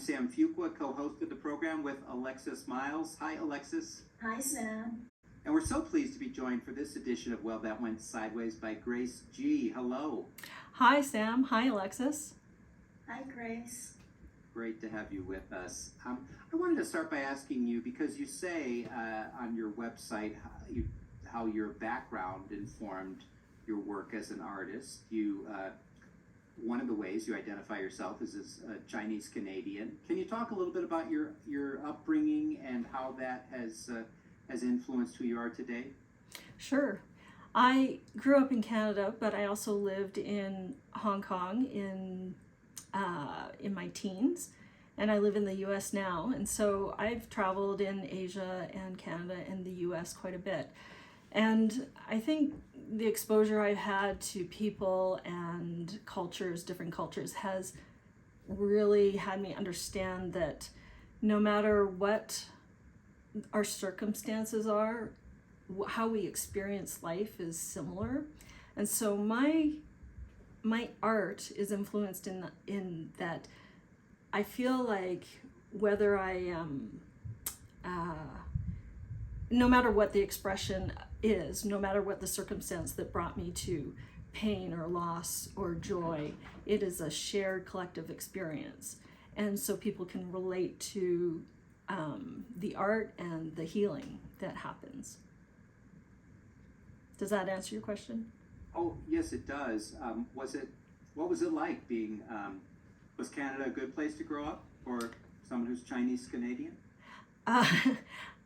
Sam Fuqua, co-host of the program with Alexis Miles. Hi, Alexis. Hi, Sam. And we're so pleased to be joined for this edition of Well, That Went Sideways by Grace G. Hello. Hi, Sam. Hi, Alexis. Hi, Grace. Great to have you with us. I wanted to start by asking you, because you say on your website how your background informed your work as an artist. One of the ways you identify yourself is as a Chinese Canadian. Can you talk a little bit about your upbringing and how that has influenced who you are today? Sure. I grew up in Canada, but I also lived in Hong Kong in my teens, and I live in the U.S. now. And so I've traveled in Asia and Canada and the U.S. quite a bit. And I think the exposure I've had to people and cultures, different cultures, has really had me understand that no matter what our circumstances are, how we experience life is similar. And so my art is influenced in that I feel like whether I am no matter what the expression is, no matter what the circumstance that brought me to pain or loss or joy, it is a shared collective experience. And so people can relate to the art and the healing that happens. Does that answer your question? Oh, yes, it does. What was it like being, was Canada a good place to grow up for someone who's Chinese Canadian?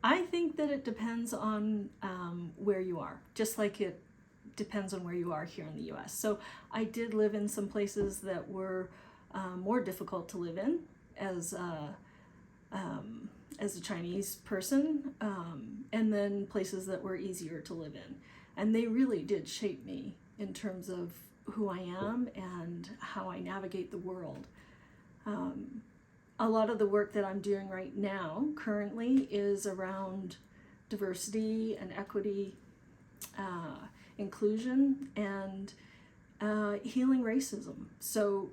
I think that it depends on where you are, just like it depends on where you are here in the U.S. So I did live in some places that were more difficult to live in as a Chinese person, and then places that were easier to live in. And they really did shape me in terms of who I am and how I navigate the world. A lot of the work that I'm doing right now currently is around diversity and equity, inclusion, and healing racism. So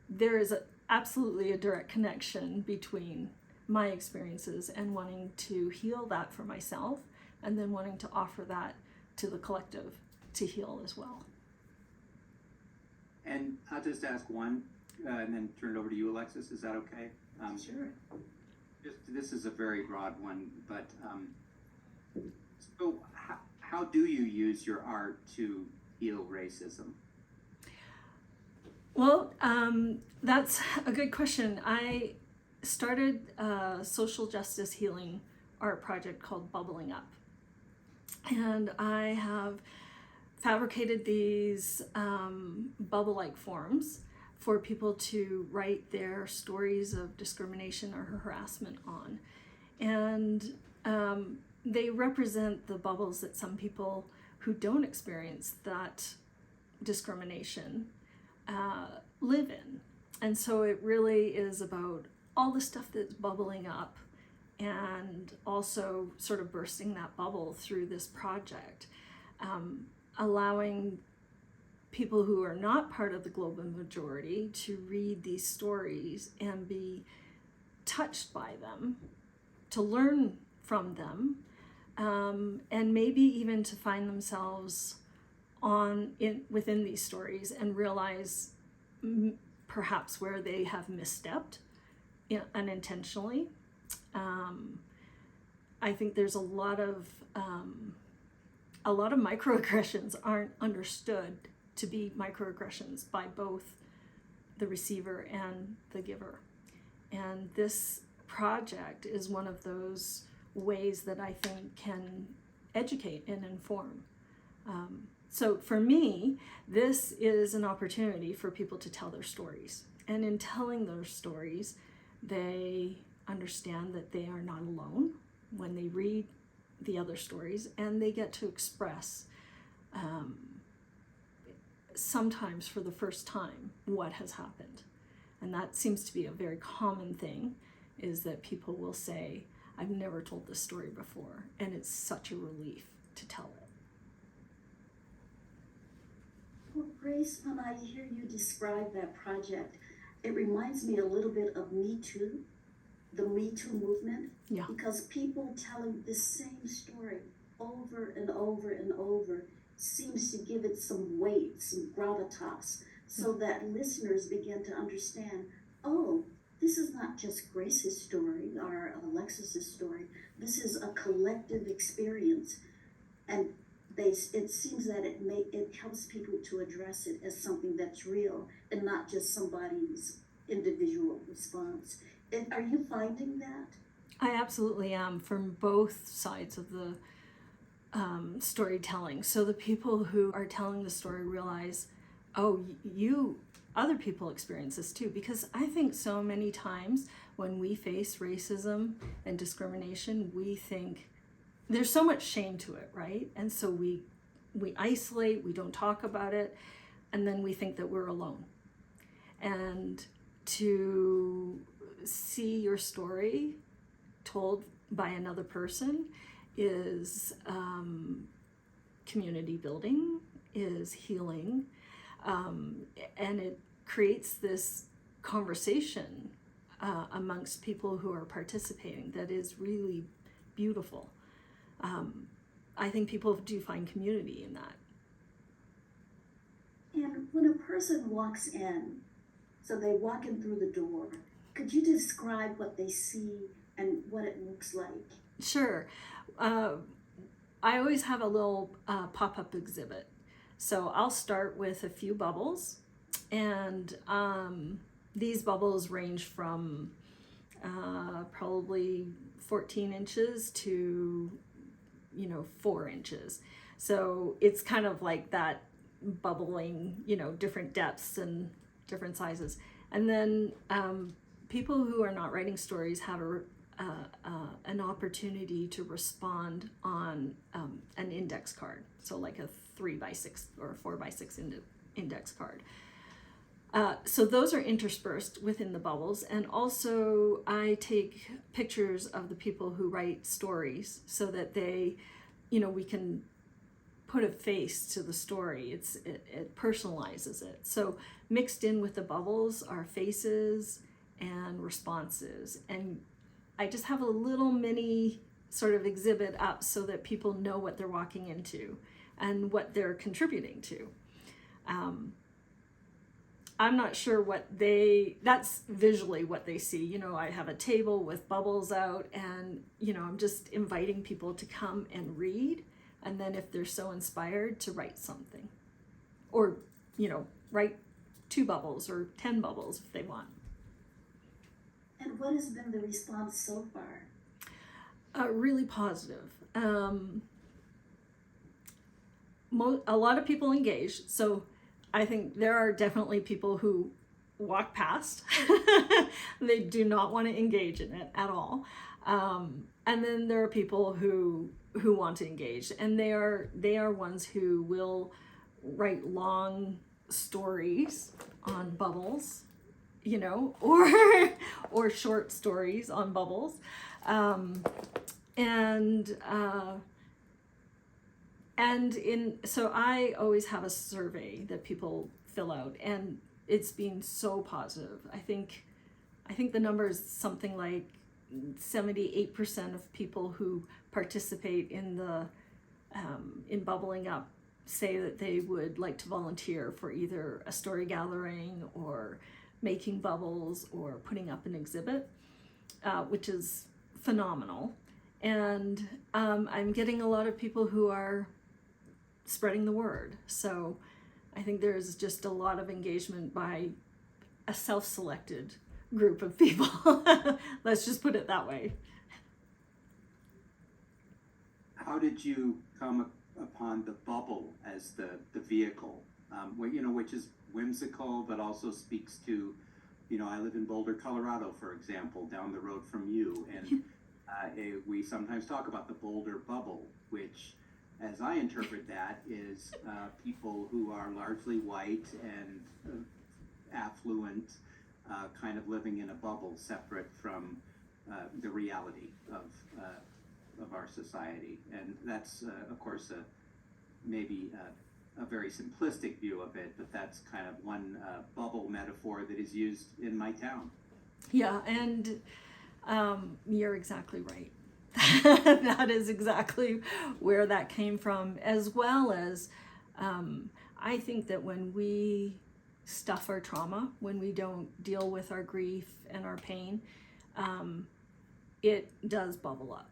there is absolutely a direct connection between my experiences and wanting to heal that for myself, and then wanting to offer that to the collective to heal as well. And I'll just ask one, and then turn it over to you, Alexis. Is that okay? Sure. This is a very broad one, but so how do you use your art to heal racism? Well, that's a good question. I started a social justice healing art project called Bubbling Up. And I have fabricated these bubble-like forms for people to write their stories of discrimination or harassment on. And they represent the bubbles that some people who don't experience that discrimination live in. And so it really is about all the stuff that's bubbling up and also sort of bursting that bubble through this project, allowing people who are not part of the global majority to read these stories and be touched by them, to learn from them, and maybe even to find themselves within these stories and realize perhaps where they have misstepped unintentionally. I think there's a lot of microaggressions aren't understood to be microaggressions by both the receiver and the giver. And this project is one of those ways that I think can educate and inform. So for me, this is an opportunity for people to tell their stories. And in telling those stories, they understand that they are not alone when they read the other stories, and they get to express sometimes for the first time what has happened. And that seems to be a very common thing, is that people will say, I've never told this story before, and it's such a relief to tell it. Well, Grace, when I hear you describe that project, It reminds me a little bit of Me Too, the Me Too movement. Yeah. Because people telling the same story over and over and over seems to give it some weight, some gravitas, so that listeners begin to understand, oh, this is not just Grace's story or Alexis's story. This is a collective experience. And it seems that it helps people to address it as something that's real and not just somebody's individual response. And are you finding that? I absolutely am, from both sides of the storytelling. So the people who are telling the story realize, oh, other people experience this too. Because I think so many times when we face racism and discrimination, we think there's so much shame to it, right? And so we isolate, we don't talk about it, and then we think that we're alone. And to see your story told by another person is community building, is healing, and it creates this conversation amongst people who are participating that is really beautiful. I think people do find community in that. And when a person walks in, so they walk in through the door, could you describe what they see and what it looks like? Sure. I always have a little pop-up exhibit. So I'll start with a few bubbles, and these bubbles range from probably 14 inches to 4 inches. So it's kind of like that bubbling, different depths and different sizes. And then people who are not writing stories have an opportunity to respond on an index card. So like a 3x6 or a 4x6 index card. So those are interspersed within the bubbles. And also I take pictures of the people who write stories so that they, we can put a face to the story. It personalizes it. So mixed in with the bubbles are faces and responses. And I just have a little mini sort of exhibit up so that people know what they're walking into and what they're contributing to. I'm not sure that's visually what they see. I have a table with bubbles out, and, I'm just inviting people to come and read. And then if they're so inspired, to write something, or, write 2 bubbles or 10 bubbles if they want. And what has been the response so far? Really positive. A lot of people engage. So I think there are definitely people who walk past. They do not want to engage in it at all. And then there are people who want to engage, and they are ones who will write long stories on bubbles, or short stories on bubbles. So I always have a survey that people fill out, and it's been so positive. I think the number is something like 78% of people who participate in bubbling up say that they would like to volunteer for either a story gathering or making bubbles or putting up an exhibit, which is phenomenal. And I'm getting a lot of people who are spreading the word. So I think there's just a lot of engagement by a self-selected group of people. Let's just put it that way. How did you come upon the bubble as the vehicle, which is whimsical, but also speaks to, I live in Boulder, Colorado, for example, down the road from you, and we sometimes talk about the Boulder bubble, which, as I interpret that, is people who are largely white and affluent, kind of living in a bubble separate from the reality of our society. And that's, of course, maybe a very simplistic view of it, but that's kind of one bubble metaphor that is used in my town. Yeah, and you're exactly right. That is exactly where that came from, as well as I think that when we stuff our trauma, when we don't deal with our grief and our pain, it does bubble up.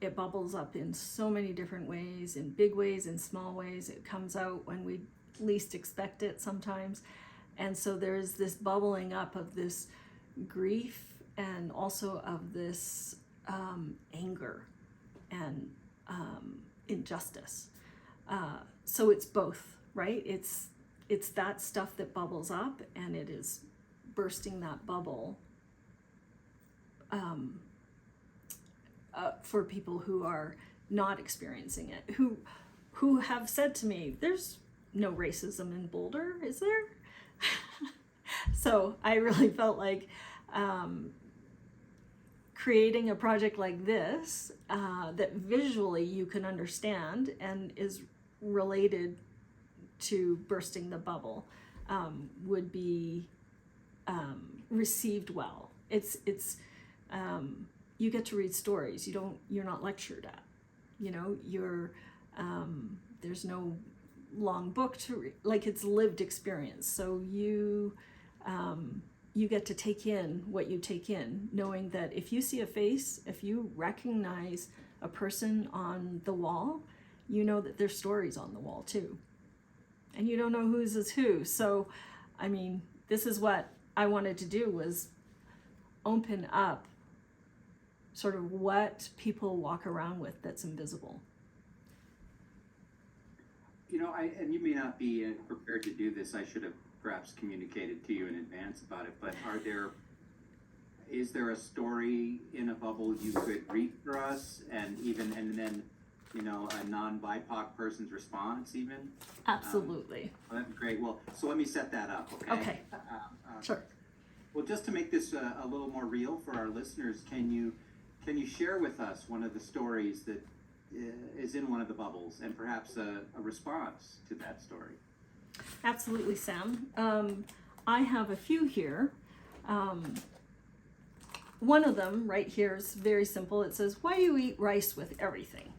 It bubbles up in so many different ways, in big ways, in small ways. It comes out when we least expect it sometimes. And so there's this bubbling up of this grief and also of this anger and injustice. So it's both, right? It's that stuff that bubbles up, and it is bursting that bubble for people who are not experiencing it, who have said to me, "There's no racism in Boulder, is there?" So I really felt like creating a project like this that visually you can understand and is related to bursting the bubble would be received well. It's you get to read stories. You're not lectured at. There's no long book to read. Like, it's lived experience. So you get to take in what you take in, knowing that if you see a face, if you recognize a person on the wall, you know that there's stories on the wall too. And you don't know whose is who. So, I mean, this is what I wanted to do, was open up sort of what people walk around with that's invisible. And you may not be prepared to do this. I should have perhaps communicated to you in advance about it, but is there a story in a bubble you could read for us, and then a non-BIPOC person's response even? Absolutely. That'd be great. Well, so let me set that up, okay? Okay. Sure. Well, just to make this a little more real for our listeners, can you share with us one of the stories that is in one of the bubbles, and perhaps a response to that story? Absolutely, Sam. I have a few here. One of them right here is very simple. It says, "Why do you eat rice with everything?"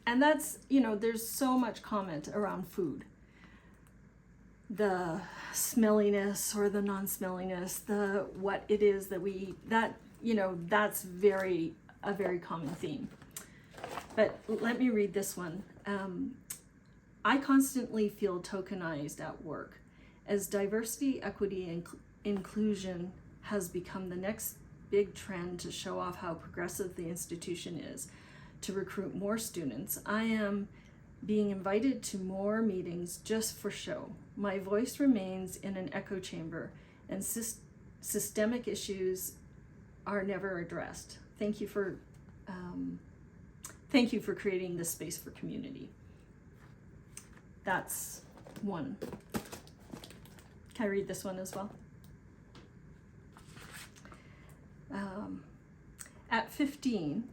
And that's, there's so much comment around food. The smelliness or the non-smelliness, the what it is that we eat, that's a very common theme. But let me read this one. I constantly feel tokenized at work, as diversity, equity, and inclusion has become the next big trend to show off how progressive the institution is. To recruit more students, I am being invited to more meetings just for show. My voice remains in an echo chamber, and systemic issues are never addressed. Thank you for creating this space for community. That's one. Can I read this one as well? At 15,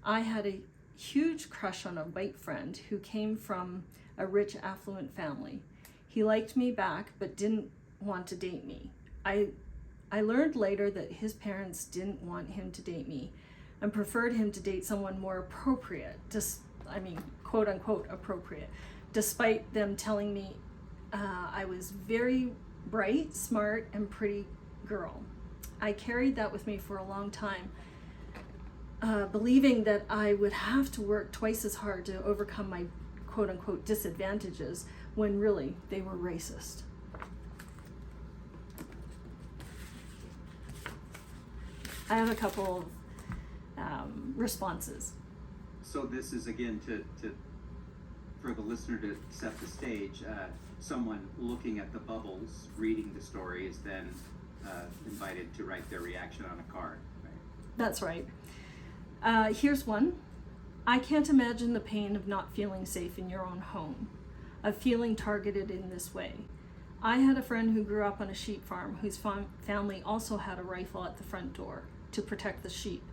I had a huge crush on a white friend who came from a rich, affluent family. He liked me back, but didn't want to date me. I learned later that his parents didn't want him to date me and preferred him to date someone more appropriate, quote unquote appropriate, despite them telling me I was very bright, smart, and pretty girl. I carried that with me for a long time, believing that I would have to work twice as hard to overcome my quote unquote disadvantages, when really they were racist. I have a couple responses. So this is, again, to for the listener to set the stage. Someone looking at the bubbles, reading the story, is then invited to write their reaction on a card. Right? That's right. Here's one. I can't imagine the pain of not feeling safe in your own home, of feeling targeted in this way. I had a friend who grew up on a sheep farm whose family also had a rifle at the front door to protect the sheep.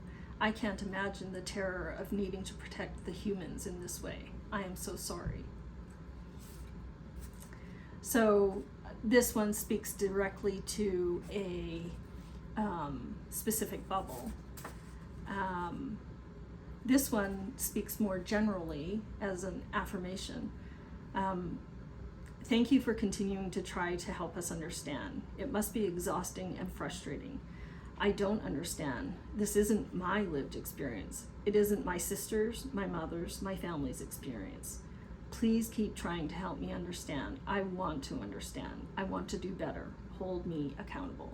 I can't imagine the terror of needing to protect the humans in this way. I am so sorry. So this one speaks directly to a specific bubble. This one speaks more generally as an affirmation. Thank you for continuing to try to help us understand. It must be exhausting and frustrating. I don't understand. This isn't my lived experience. It isn't my sister's, my mother's, my family's experience. Please keep trying to help me understand. I want to understand. I want to do better. Hold me accountable.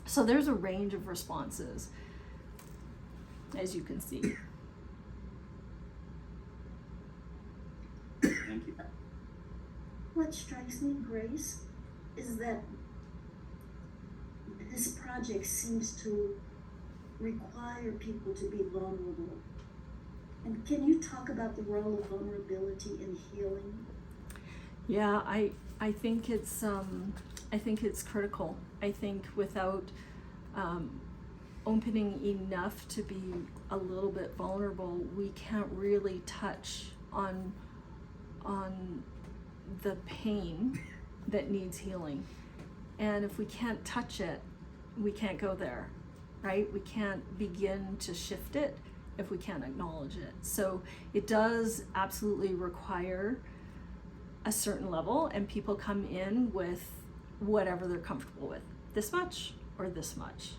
So there's a range of responses, as you can see. Thank you. What strikes me, Grace, is that this project seems to require people to be vulnerable. And can you talk about the role of vulnerability in healing? Yeah, I think it's critical. I think without opening enough to be a little bit vulnerable, we can't really touch on the pain that needs healing. And if we can't touch it, we can't go there, right? We can't begin to shift it if we can't acknowledge it. So it does absolutely require a certain level, and people come in with whatever they're comfortable with, this much or this much.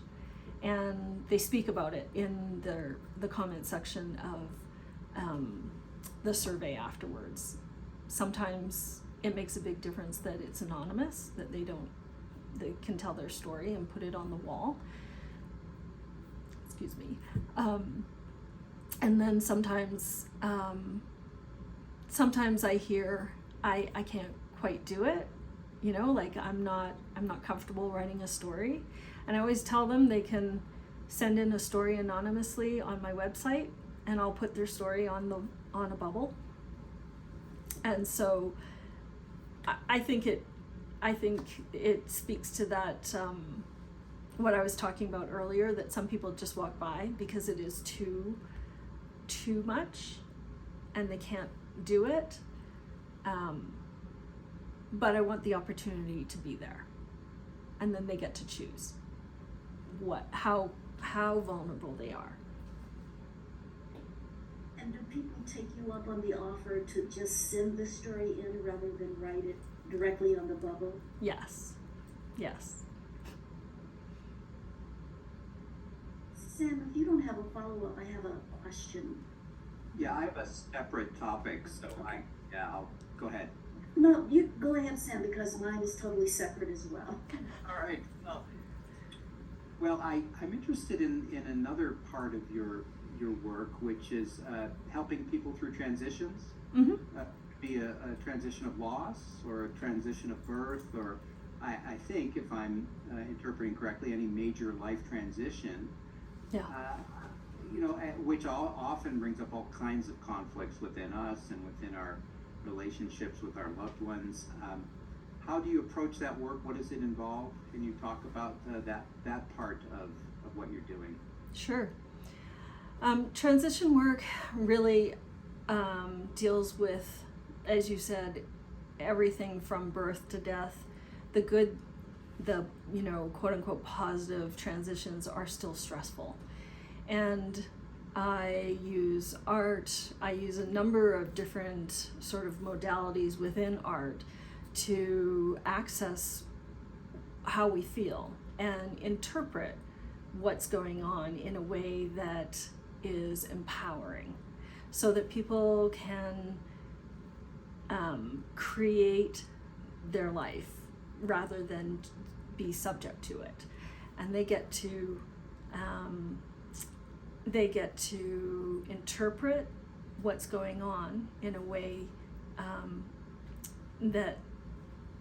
And they speak about it in the comment section of the survey afterwards. Sometimes it makes a big difference that it's anonymous, that they can tell their story and put it on the wall. Excuse me. And then sometimes I hear I can't quite do it, like I'm not comfortable writing a story. And I always tell them they can send in a story anonymously on my website, and I'll put their story on a bubble. And so I think it speaks to that what I was talking about earlier, that some people just walk by because it is too much and they can't do it. But I want the opportunity to be there, and then they get to choose how vulnerable they are. And do people take you up on the offer to just send the story in rather than write it directly on the bubble? Yes. Sam, if you don't have a follow-up, I have a question. Yeah, I have a separate topic, so I'll go ahead. No, you go ahead, Sam, because mine is totally separate as well. All right. Well, I'm interested in another part of your work, which is helping people through transitions. Mm-hmm. Be a transition of loss or a transition of birth, or I think, if I'm interpreting correctly, any major life transition. Yeah. Which often brings up all kinds of conflicts within us and within our relationships with our loved ones. How do you approach that work? What does it involve? Can you talk about that part of what you're doing? Sure. Transition work really deals with, as you said, everything from birth to death. The quote unquote positive transitions are still stressful. And I use art, I use a number of different sort of modalities within art to access how we feel and interpret what's going on in a way that is empowering, so that people can create their life rather than be subject to it. And they get to interpret what's going on in a way that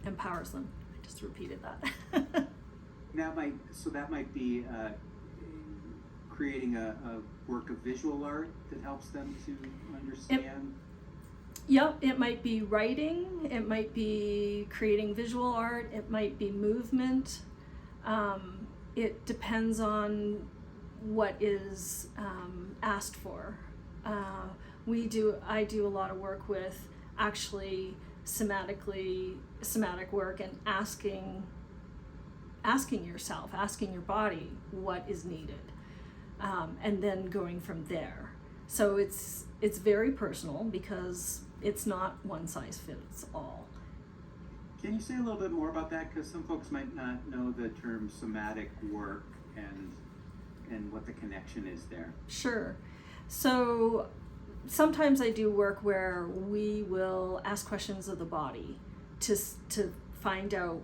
empowers them. I just repeated that. That might be creating a work of visual art that helps them to understand. Yep, it might be writing, it might be creating visual art, it might be movement. It depends on what is asked for. I do a lot of work with actually somatic work and asking yourself, asking your body what is needed, and then going from there. So it's very personal because it's not one size fits all. Can you say a little bit more about that? Because some folks might not know the term somatic work and what the connection is there. Sure. So sometimes I do work where we will ask questions of the body to find out,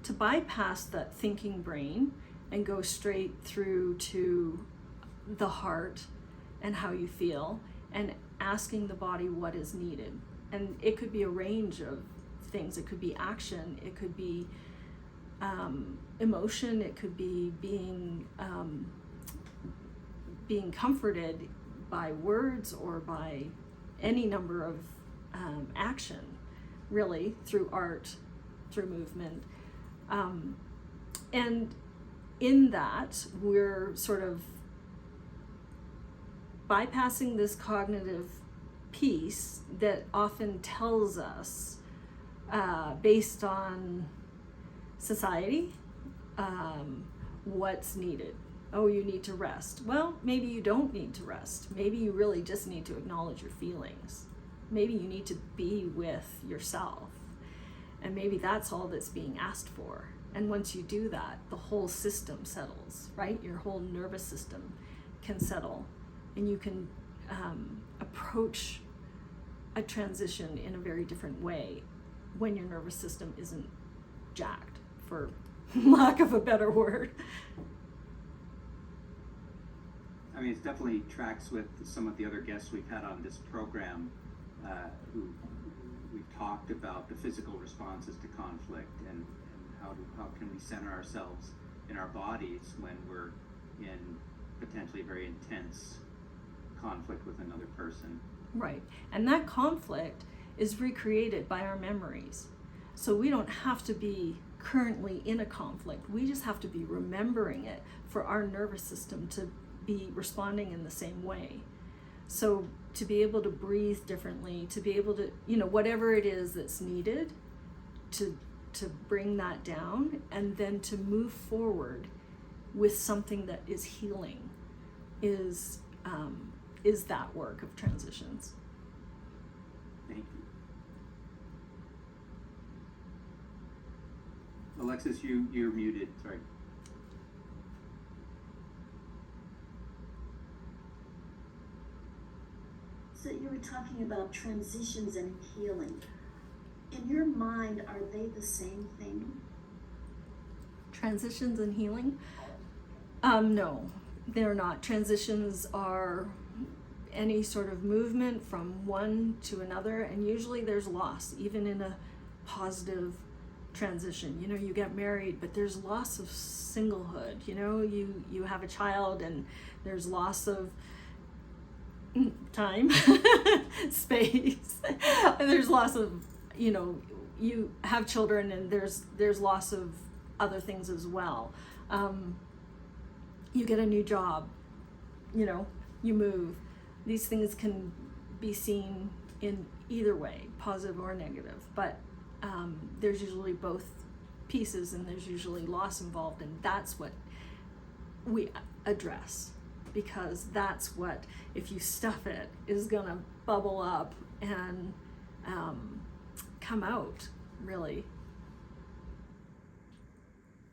to bypass that thinking brain and go straight through to the heart and how you feel, and asking the body what is needed. And it could be a range of things. It could be action, it could be emotion, it could be being comforted by words or by any number of action, really, through art, through movement. And in that, we're sort of bypassing this cognitive piece that often tells us, based on society, what's needed. Oh, you need to rest. Well, maybe you don't need to rest. Maybe you really just need to acknowledge your feelings. Maybe you need to be with yourself. And maybe that's all that's being asked for. And once you do that, the whole system settles, right? Your whole nervous system can settle, and you can approach a transition in a very different way when your nervous system isn't jacked, for lack of a better word. I mean, it definitely tracks with some of the other guests we've had on this program, who we've talked about the physical responses to conflict and how can we center ourselves in our bodies when we're in potentially very intense conflict with another person. Right. And that conflict is recreated by our memories. So we don't have to be currently in a conflict. We just have to be remembering it for our nervous system to be responding in the same way. So to be able to breathe differently, to be able to, whatever it is that's needed to bring that down, and then to move forward with something that is healing, is that work of transitions. Thank you. Alexis, you're muted. Sorry. So you were talking about transitions and healing. In your mind, are they the same thing? Transitions and healing? No, they're not. Transitions are any sort of movement from one to another, and usually there's loss, even in a positive transition. You get married, but there's loss of singlehood. You have a child, and there's loss of time, space. And there's loss of, you have children, and there's loss of other things as well. You get a new job, you move. These things can be seen in either way, positive or negative, but there's usually both pieces, and there's usually loss involved, and that's what we address, because that's what, if you stuff it, is gonna bubble up and come out, really.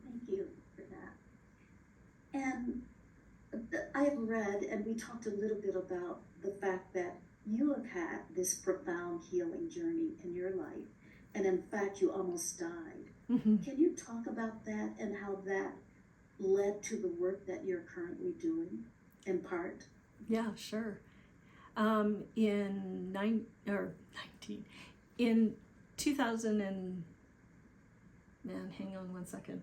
Thank you for that. And I have read, and we talked a little bit about the fact that you have had this profound healing journey in your life, and in fact, you almost died. Mm-hmm. Can you talk about that and how that led to the work that you're currently doing, in part? Yeah, sure. In 2000 and, hang on one second.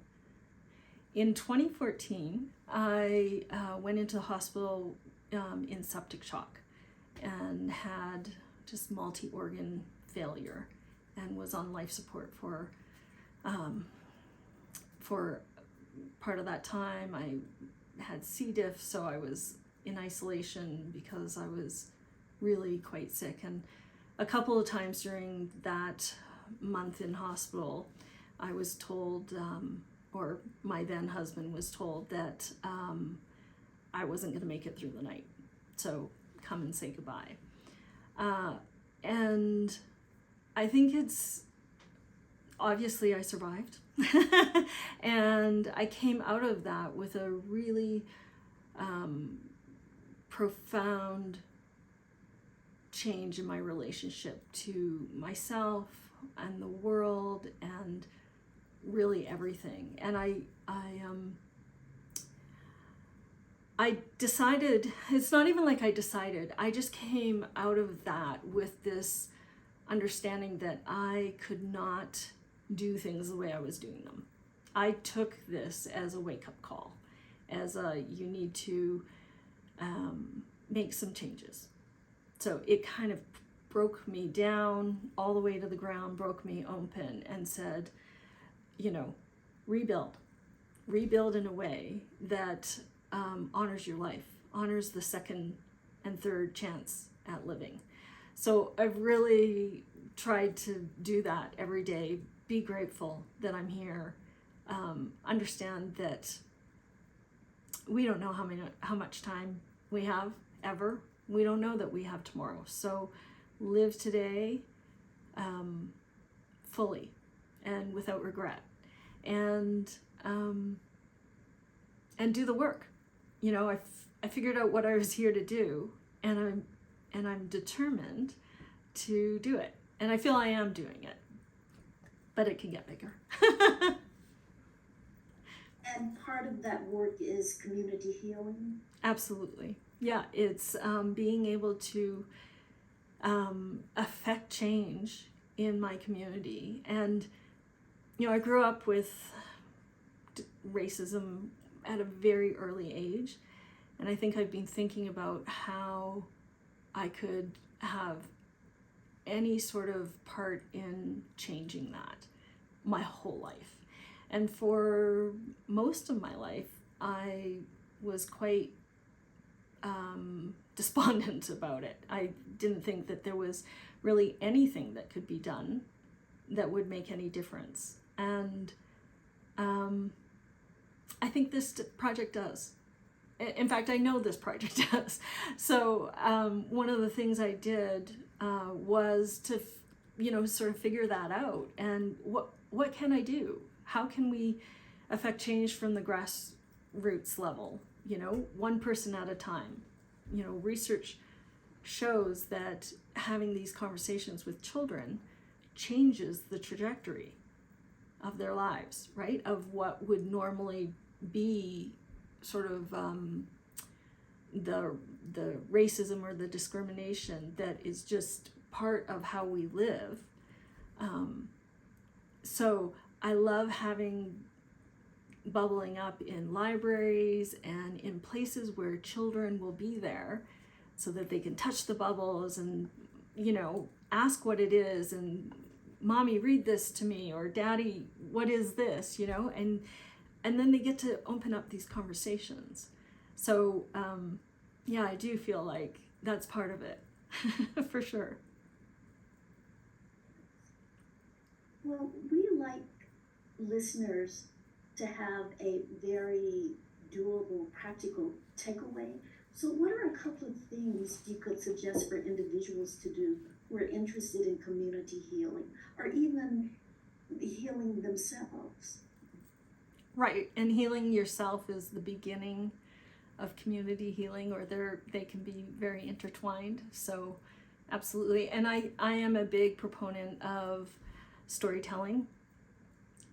In 2014, I went into the hospital in septic shock and had just multi-organ failure, and was on life support for part of that time. I had C. diff, so I was in isolation because I was really quite sick. And a couple of times during that month in hospital, I was told, or my then husband was told, that I wasn't going to make it through the night. So come and say goodbye. And I think it's, obviously I survived. And I came out of that with a really profound change in my relationship to myself and the world and really everything. And I decided, it's not even like I decided, I just came out of that with this understanding that I could not do things the way I was doing them. I took this as a wake-up call, as you need to make some changes. So it kind of broke me down all the way to the ground, broke me open, and said, rebuild in a way that honors your life, honors the second and third chance at living. So I've really tried to do that every day. Be grateful that I'm here. Understand that we don't know how much time we have ever. We don't know that we have tomorrow. So live today fully and without regret, and do the work. I figured out what I was here to do, and I'm determined to do it. And I feel I am doing it, but it can get bigger. And part of that work is community healing. Absolutely. Yeah, it's being able to affect change in my community. And, I grew up with racism at a very early age. And I think I've been thinking about how I could have any sort of part in changing that my whole life. And for most of my life, I was quite despondent about it. I didn't think that there was really anything that could be done that would make any difference. And I think this project does. In fact, I know this project does. So one of the things I did was to, sort of figure that out. And what can I do? How can we affect change from the grassroots level? One person at a time. Research shows that having these conversations with children changes the trajectory of their lives, right? Of what would normally be sort of the racism or the discrimination that is just part of how we live. So I love having bubbling up in libraries and in places where children will be there so that they can touch the bubbles and, ask what it is, and Mommy, read this to me, or Daddy, what is this, and then they get to open up these conversations. So, yeah, I do feel like that's part of it, for sure. Well, we like listeners to have a very doable, practical takeaway. So what are a couple of things you could suggest for individuals to do who are interested in community healing, or even healing themselves? Right, and healing yourself is the beginning of community healing, or they can be very intertwined. So absolutely. And I am a big proponent of storytelling,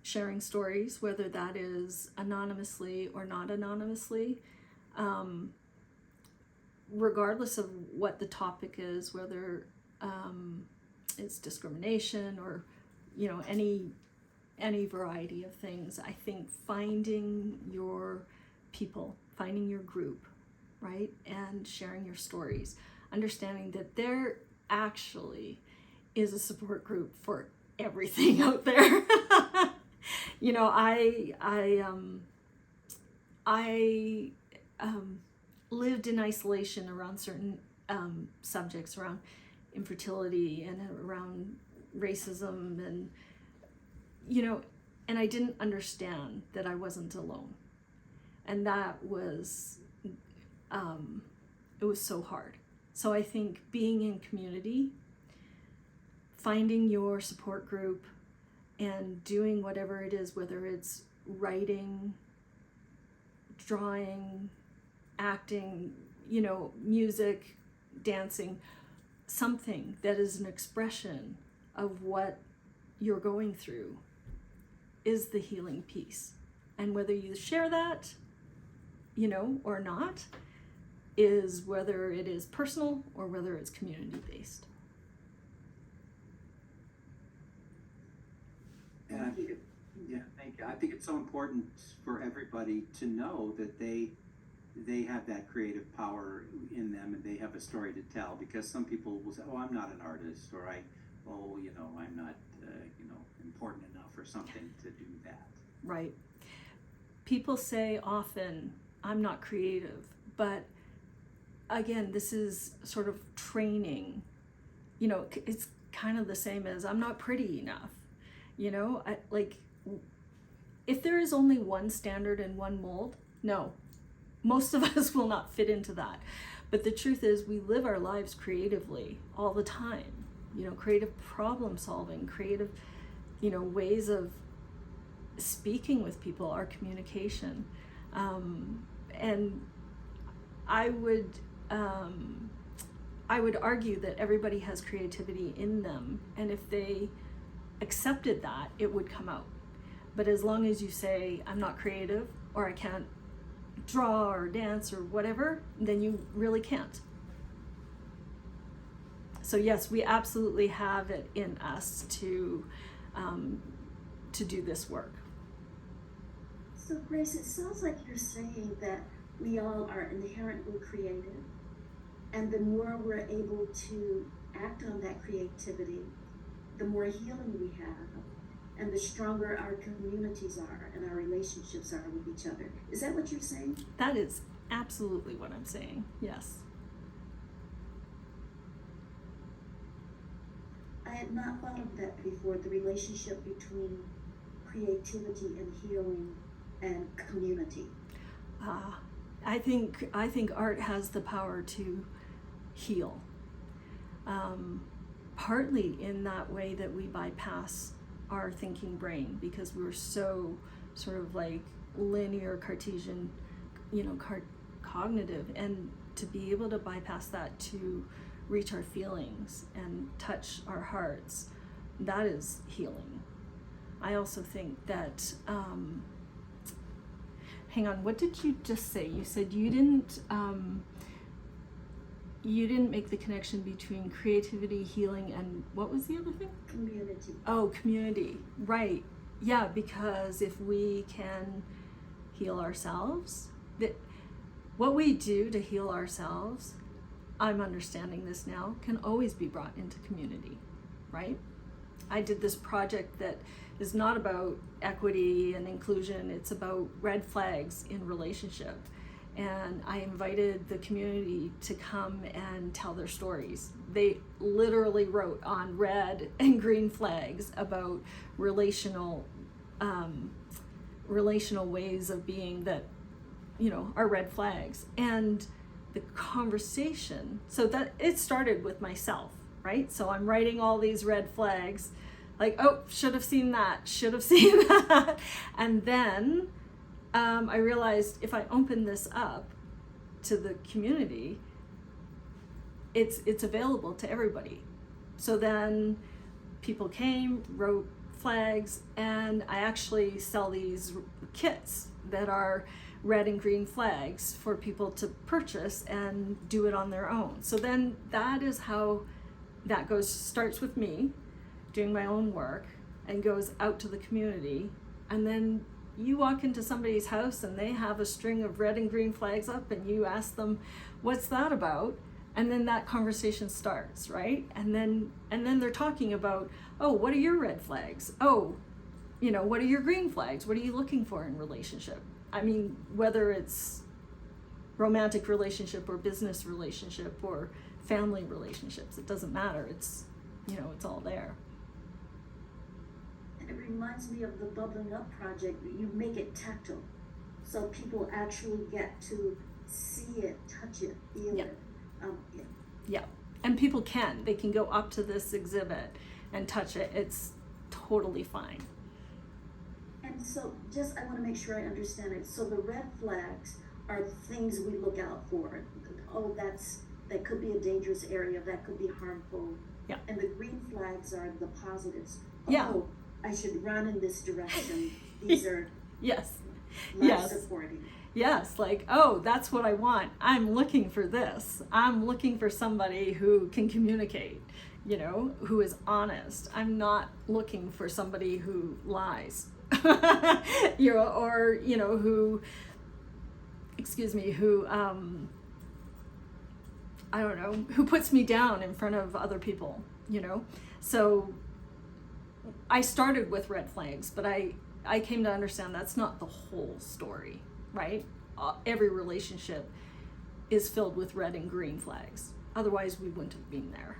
sharing stories, whether that is anonymously or not anonymously, regardless of what the topic is, whether it's discrimination or any variety of things. I think finding your people, finding your group, right, and sharing your stories, understanding that there actually is a support group for everything out there. I lived in isolation around certain subjects, around infertility and around racism and, you know, and I didn't understand that I wasn't alone. And that was, it was so hard. So I think being in community, finding your support group and doing whatever it is, whether it's writing, drawing, acting, you know, music, dancing, something that is an expression of what you're going through is the healing piece. And whether you share that, you know, or not, is whether it is personal or whether it's community-based. Thank you. Yeah, thank you. I think it's so important for everybody to know that they have that creative power in them and they have a story to tell, because some people will say, oh, I'm not an artist, or I'm not, important enough or something to do that. Right. People say often, I'm not creative, but again, this is sort of training. You know, it's kind of the same as I'm not pretty enough. You know, if there is only one standard and one mold, no, most of us will not fit into that. But the truth is, we live our lives creatively all the time. You know, creative problem solving, creative, you know, ways of speaking with people, our communication. And I would argue that everybody has creativity in them, and if they accepted that, it would come out. But as long as you say, I'm not creative, or I can't draw or dance or whatever, then you really can't. So yes, we absolutely have it in us to do this work. So Grace, it sounds like you're saying that we all are inherently creative, and the more we're able to act on that creativity, the more healing we have, and the stronger our communities are and our relationships are with each other. Is that what you're saying? That is absolutely what I'm saying, yes. I had not thought of that before, the relationship between creativity and healing and community. I think art has the power to heal. Partly in that way that we bypass our thinking brain, because we're so sort of like linear Cartesian, you know, cognitive, and to be able to bypass that to reach our feelings and touch our hearts, that is healing. I also think that, hang on, what did you just say? You said you didn't make the connection between creativity, healing, and what was the other thing? Community. Oh, community, right. Yeah, because if we can heal ourselves, what we do to heal ourselves, I'm understanding this now, can always be brought into community, right? I did this project that is not about equity and inclusion, it's about red flags in relationship. And I invited the community to come and tell their stories. They literally wrote on red and green flags about relational ways of being that, you know, are red flags. And the conversation, so that it started with myself, right? So I'm writing all these red flags, like, oh, should have seen that, should have seen that. And then I realized if I open this up to the community, it's available to everybody. So then people came, wrote flags, and I actually sell these kits that are red and green flags for people to purchase and do it on their own. So then that is how that starts with me doing my own work and goes out to the community. And then you walk into somebody's house and they have a string of red and green flags up, and you ask them, what's that about? And then that conversation starts, right? And then they're talking about, oh, what are your red flags? Oh, you know, what are your green flags? What are you looking for in relationship? I mean, whether it's romantic relationship or business relationship or family relationships, it doesn't matter. It's, you know, it's all there. It reminds me of the Bubbling Up project. You make it tactile, so people actually get to see it, touch it, feel Yeah. it. Yeah. Yeah, and people they can go up to this exhibit and touch it. It's totally fine. And so, just I want to make sure I understand it. So the red flags are things we look out for. Oh, that could be a dangerous area. That could be harmful. Yeah. And the green flags are the positives. Yeah. Oh, I should run in this direction. These are Yes. life Yes. supporting. Yes, like, oh, that's what I want. I'm looking for this. I'm looking for somebody who can communicate, who is honest. I'm not looking for somebody who lies. Or who, who I don't know, who puts me down in front of other people, So I started with red flags, but I came to understand that's not the whole story, right? Every relationship is filled with red and green flags. Otherwise, we wouldn't have been there.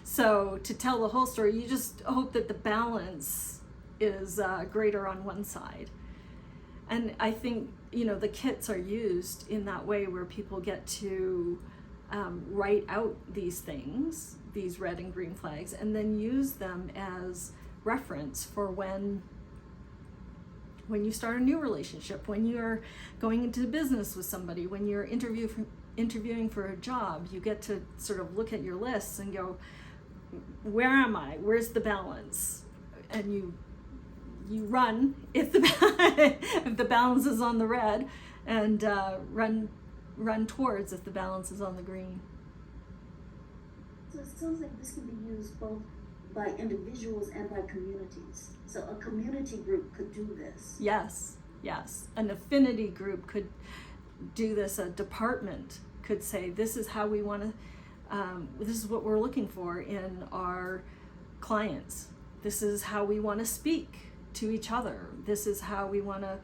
So to tell the whole story, you just hope that the balance is greater on one side. And I think, the kits are used in that way where people get to write out these things, these red and green flags, and then use them as reference for when you start a new relationship, when you're going into business with somebody, when you're interviewing for a job. You get to sort of look at your lists and go, where am I? Where's the balance? And you run if the balance is on the red, and run towards if the balance is on the green. So it sounds like this can be used both by individuals and by communities. So a community group could do this. Yes. An affinity group could do this. A department could say, this is how we want to, this is what we're looking for in our clients. This is how we want to speak to each other. This is how we want to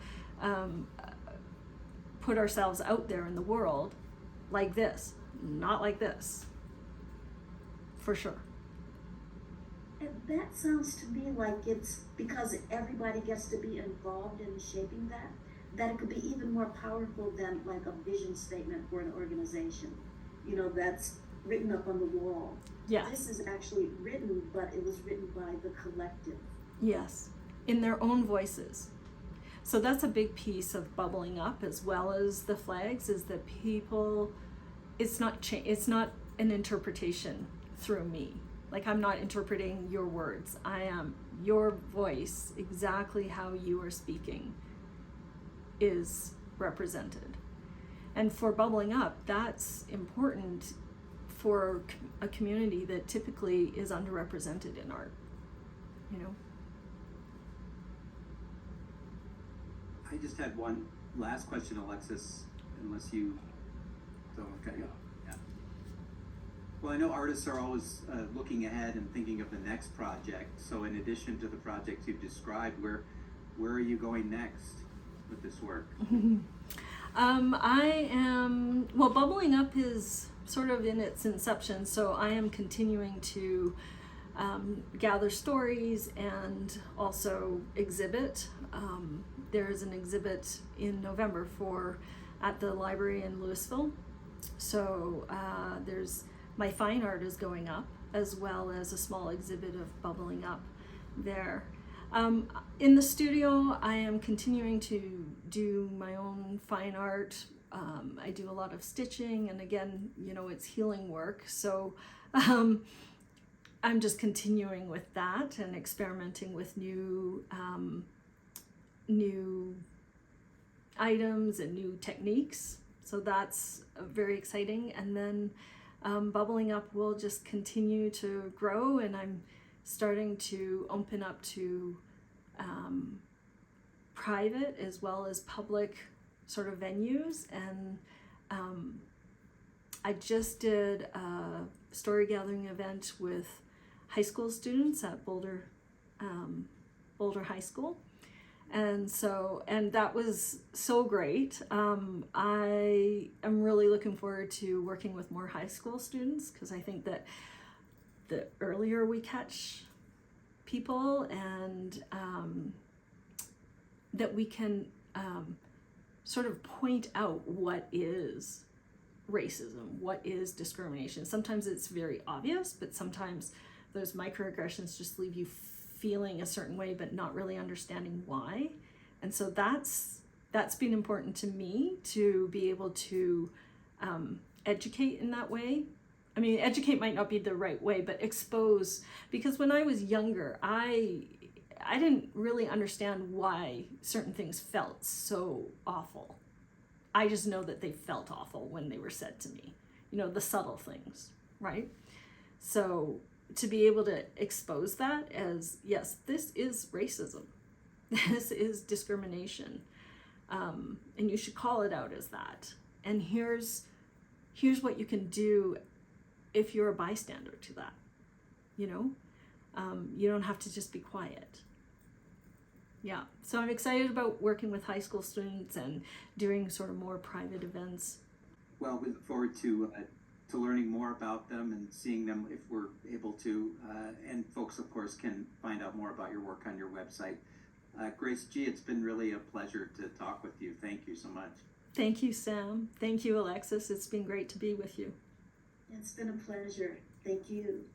put ourselves out there in the world, like this, not like this. For sure. And that sounds to me like it's because everybody gets to be involved in shaping that it could be even more powerful than like a vision statement for an organization, that's written up on the wall. Yes. This is actually written, but it was written by the collective. Yes, in their own voices. So that's a big piece of bubbling up, as well as the flags, is that people, it's not an interpretation through me. Like, I'm not interpreting your words. I am your voice, exactly how you are speaking is represented. And for bubbling up, that's important for a community that typically is underrepresented in art, I just had one last question, Alexis, unless you don't. Okay. Yeah. Well, I know artists are always looking ahead and thinking of the next project. So in addition to the projects you've described, where are you going next with this work? Bubbling Up is sort of in its inception, so I am continuing to gather stories and also exhibit. There's an exhibit in November at the library in Louisville. So there's my fine art is going up, as well as a small exhibit of Bubbling Up there. In the studio, I am continuing to do my own fine art. I do a lot of stitching, and again, it's healing work. So I'm just continuing with that and experimenting with new items and new techniques. So that's very exciting. And then Bubbling Up will just continue to grow, and I'm starting to open up to private as well as public sort of venues. And I just did a story gathering event with high school students at Boulder High School. And that was so great. I am really looking forward to working with more high school students, because I think that the earlier we catch people, and that we can sort of point out what is racism, what is discrimination. Sometimes it's very obvious, but sometimes those microaggressions just leave you feeling a certain way but not really understanding why. And so that's been important to me, to be able to educate in that way. I mean, educate might not be the right way, but expose, because when I was younger, I didn't really understand why certain things felt so awful. I just know that they felt awful when they were said to me, you know, the subtle things, right? So to be able to expose that as, yes, this is racism, this is discrimination, and you should call it out as that. And here's what you can do if you're a bystander to that, you know? You don't have to just be quiet. Yeah, so I'm excited about working with high school students and doing sort of more private events. Well, we look forward to learning more about them and seeing them if we're able to. And folks, of course, can find out more about your work on your website. Grace G., it's been really a pleasure to talk with you. Thank you so much. Thank you, Sam. Thank you, Alexis. It's been great to be with you. It's been a pleasure. Thank you.